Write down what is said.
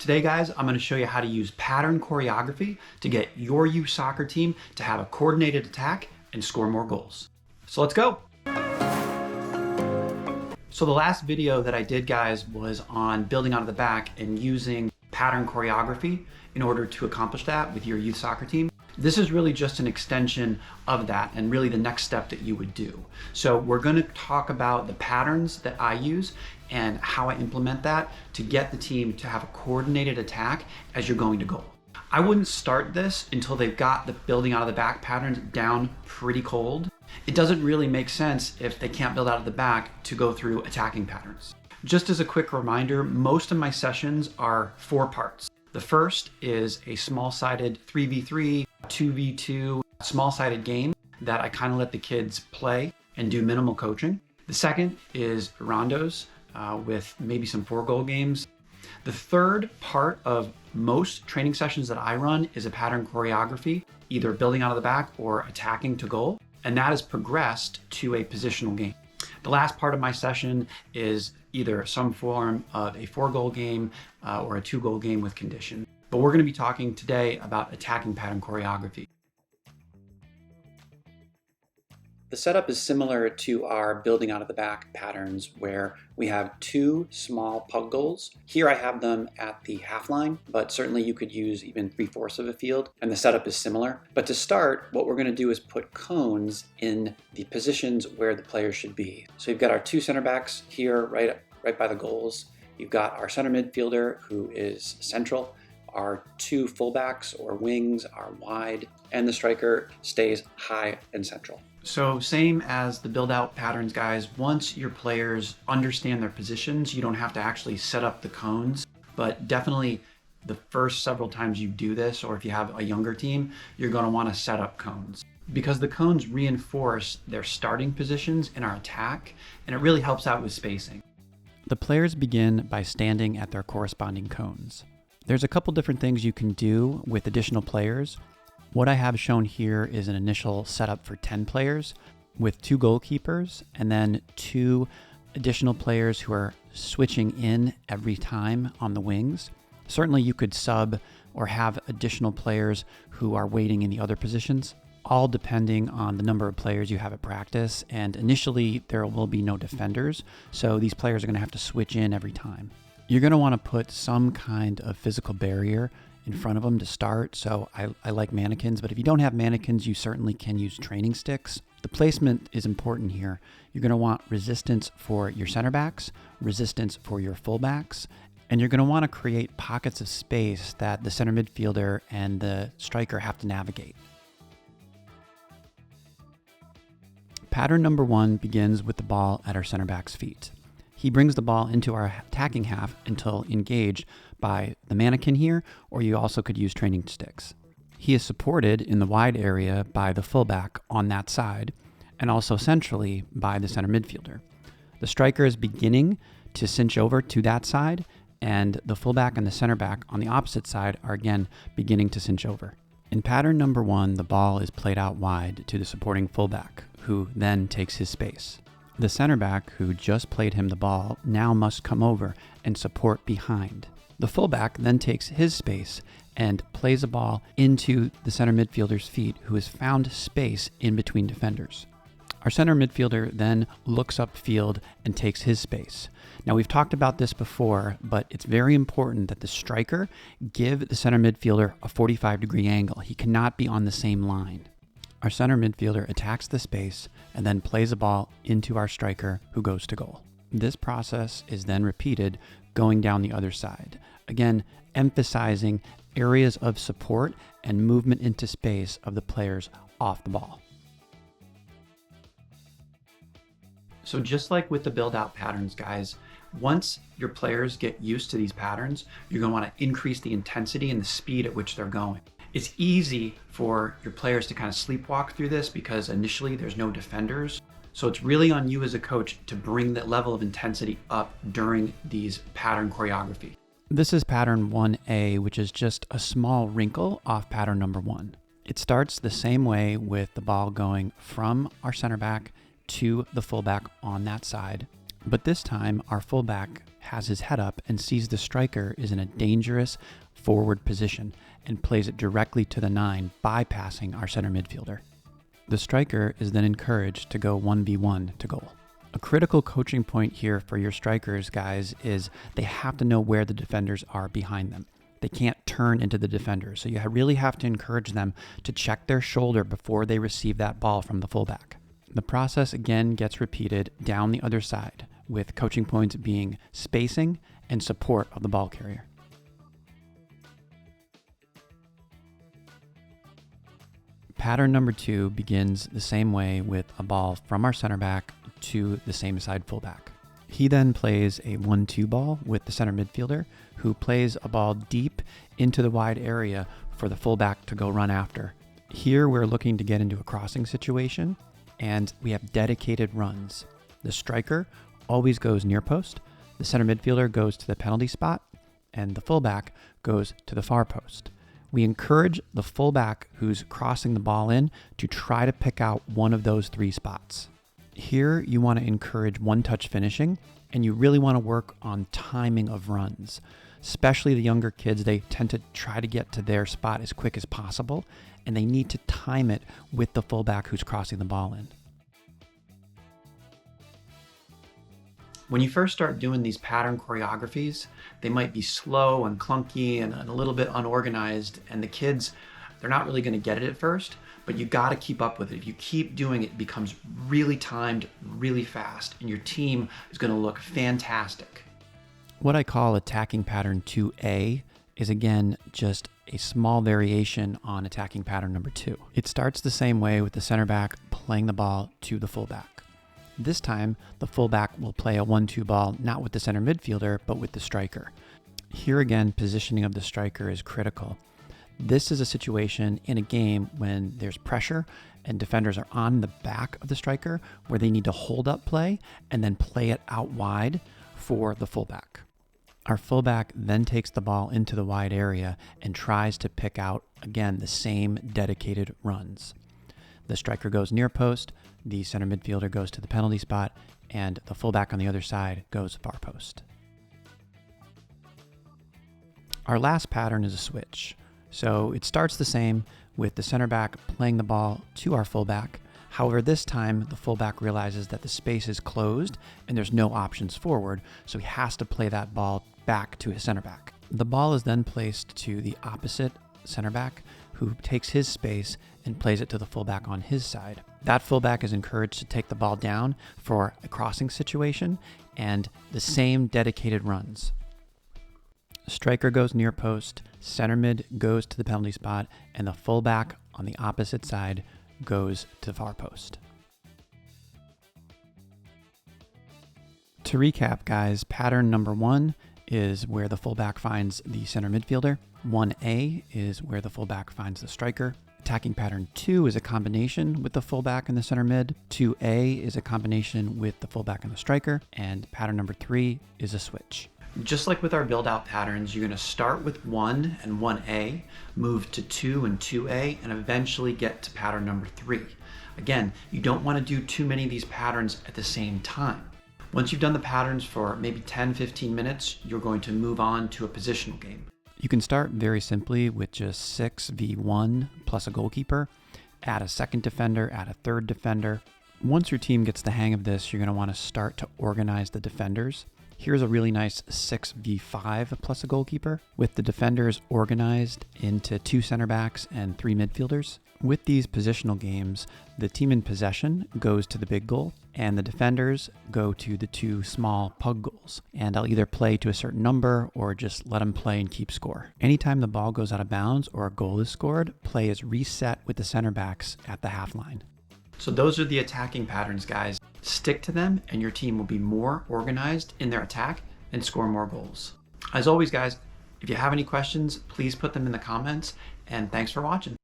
Today, guys, I'm going to show you how to use pattern choreography to get your youth soccer team to have a coordinated attack and score more goals. So let's go. So the last video that I did, guys, was on building out of the back and using pattern choreography in order to accomplish that with your youth soccer team. This is really just an extension of that and really the next step that you would do. So we're going to talk about the patterns that I use and how I implement that to get the team to have a coordinated attack as you're going to goal. I wouldn't start this until they've got the building out of the back patterns down pretty cold. It doesn't really make sense if they can't build out of the back to go through attacking patterns. Just as a quick reminder, most of my sessions are 4 parts. The first is a small-sided 3v3, 2v2, small-sided game that I kind of let the kids play and do minimal coaching. The second is rondos with maybe some 4-goal games. The third part of most training sessions that I run is a pattern choreography, either building out of the back or attacking to goal, and that is progressed to a positional game. The last part of my session is either some form of a 4-goal game or a 2-goal game with condition. But we're going to be talking today about attacking pattern choreography. The setup is similar to our building out of the back patterns where we have 2 small pug goals. Here I have them at the half line, but certainly you could use even 3/4 of a field, and the setup is similar. But to start, what we're going to do is put cones in the positions where the players should be. So you've got our 2 center backs here right by the goals. You've got our center midfielder who is central. Our 2 fullbacks or wings are wide, and the striker stays high and central. So same as the build out patterns, guys, once your players understand their positions, you don't have to actually set up the cones, but definitely the first several times you do this, or if you have a younger team, you're going to want to set up cones because the cones reinforce their starting positions in our attack, and it really helps out with spacing. The players begin by standing at their corresponding cones. There's a couple different things you can do with additional players. What I have shown here is an initial setup for 10 players with 2 goalkeepers and then 2 additional players who are switching in every time on the wings. Certainly you could sub or have additional players who are waiting in the other positions, all depending on the number of players you have at practice. And initially there will be no defenders, so these players are going to have to switch in every time. You're going to want to put some kind of physical barrier in front of them to start. So I like mannequins, but if you don't have mannequins, you certainly can use training sticks. The placement is important here. You're going to want resistance for your center backs, resistance for your fullbacks, and you're going to want to create pockets of space that the center midfielder and the striker have to navigate. Pattern number 1 begins with the ball at our center back's feet. He brings the ball into our attacking half until engaged by the mannequin here, or you also could use training sticks. He is supported in the wide area by the fullback on that side, and also centrally by the center midfielder. The striker is beginning to cinch over to that side, and the fullback and the center back on the opposite side are again beginning to cinch over. In pattern number 1, the ball is played out wide to the supporting fullback, who then takes his space. The center back who just played him the ball now must come over and support behind. The fullback then takes his space and plays a ball into the center midfielder's feet, who has found space in between defenders. Our center midfielder then looks upfield and takes his space. Now we've talked about this before, but it's very important that the striker give the center midfielder a 45-degree angle. He cannot be on the same line. Our center midfielder attacks the space and then plays a ball into our striker, who goes to goal. This process is then repeated going down the other side, again emphasizing areas of support and movement into space of the players off the ball. So just like with the build out patterns, guys, once your players get used to these patterns, you're going to want to increase the intensity and the speed at which they're going. It's easy for your players to kind of sleepwalk through this because initially there's no defenders. So it's really on you as a coach to bring that level of intensity up during these pattern choreography. This is pattern 1A, which is just a small wrinkle off pattern number 1. It starts the same way with the ball going from our center back to the fullback on that side. But this time, our fullback has his head up and sees the striker is in a dangerous forward position and plays it directly to the 9, bypassing our center midfielder. The striker is then encouraged to go 1v1 to goal. A critical coaching point here for your strikers, guys, is they have to know where the defenders are behind them. They can't turn into the defenders, so you really have to encourage them to check their shoulder before they receive that ball from the fullback. The process again gets repeated down the other side, with coaching points being spacing and support of the ball carrier. Pattern number 2 begins the same way with a ball from our center back to the same side fullback. He then plays a 1-2 ball with the center midfielder, who plays a ball deep into the wide area for the fullback to go run after. Here we're looking to get into a crossing situation, and we have dedicated runs. The striker always goes near post, the center midfielder goes to the penalty spot, and the fullback goes to the far post. We encourage the fullback who's crossing the ball in to try to pick out one of those 3 spots. Here you want to encourage one-touch finishing, and you really want to work on timing of runs. Especially the younger kids, they tend to try to get to their spot as quick as possible, and they need to time it with the fullback who's crossing the ball in. When you first start doing these pattern choreographies, they might be slow and clunky and a little bit unorganized, and the kids, they're not really going to get it at first, but you got to keep up with it. If you keep doing it, it becomes really timed, really fast, and your team is going to look fantastic. What I call attacking pattern 2A is again just a small variation on attacking pattern number 2. It starts the same way with the center back playing the ball to the fullback. This time, the fullback will play a 1-2 ball, not with the center midfielder, but with the striker. Here again, positioning of the striker is critical. This is a situation in a game when there's pressure and defenders are on the back of the striker where they need to hold up play and then play it out wide for the fullback. Our fullback then takes the ball into the wide area and tries to pick out, again, the same dedicated runs. The striker goes near post, the center midfielder goes to the penalty spot, and the fullback on the other side goes far post. Our last pattern is a switch. So it starts the same with the center back playing the ball to our fullback. However, this time the fullback realizes that the space is closed and there's no options forward, so he has to play that ball back to his center back. The ball is then placed to the opposite center back, who takes his space and plays it to the fullback on his side. That fullback is encouraged to take the ball down for a crossing situation and the same dedicated runs. Striker goes near post, center mid goes to the penalty spot, and the fullback on the opposite side goes to the far post. To recap, guys, pattern number 1 is where the fullback finds the center midfielder. 1A is where the fullback finds the striker. Attacking pattern 2 is a combination with the fullback and the center mid. 2A is a combination with the fullback and the striker. And pattern number 3 is a switch. Just like with our build-out patterns, you're going to start with 1 and 1A, move to 2 and 2A, and eventually get to pattern number 3. Again, you don't want to do too many of these patterns at the same time. Once you've done the patterns for maybe 10-15 minutes, you're going to move on to a positional game. You can start very simply with just 6v1 plus a goalkeeper, add a second defender, add a third defender. Once your team gets the hang of this, you're going to want to start to organize the defenders. Here's a really nice 6v5 plus a goalkeeper, with the defenders organized into 2 center backs and 3 midfielders. With these positional games, the team in possession goes to the big goal, and the defenders go to the 2 small pug goals. And I'll either play to a certain number or just let them play and keep score. Anytime the ball goes out of bounds or a goal is scored, play is reset with the center backs at the half line. So those are the attacking patterns, guys. Stick to them and your team will be more organized in their attack and score more goals. As always, guys, if you have any questions, please put them in the comments, and thanks for watching.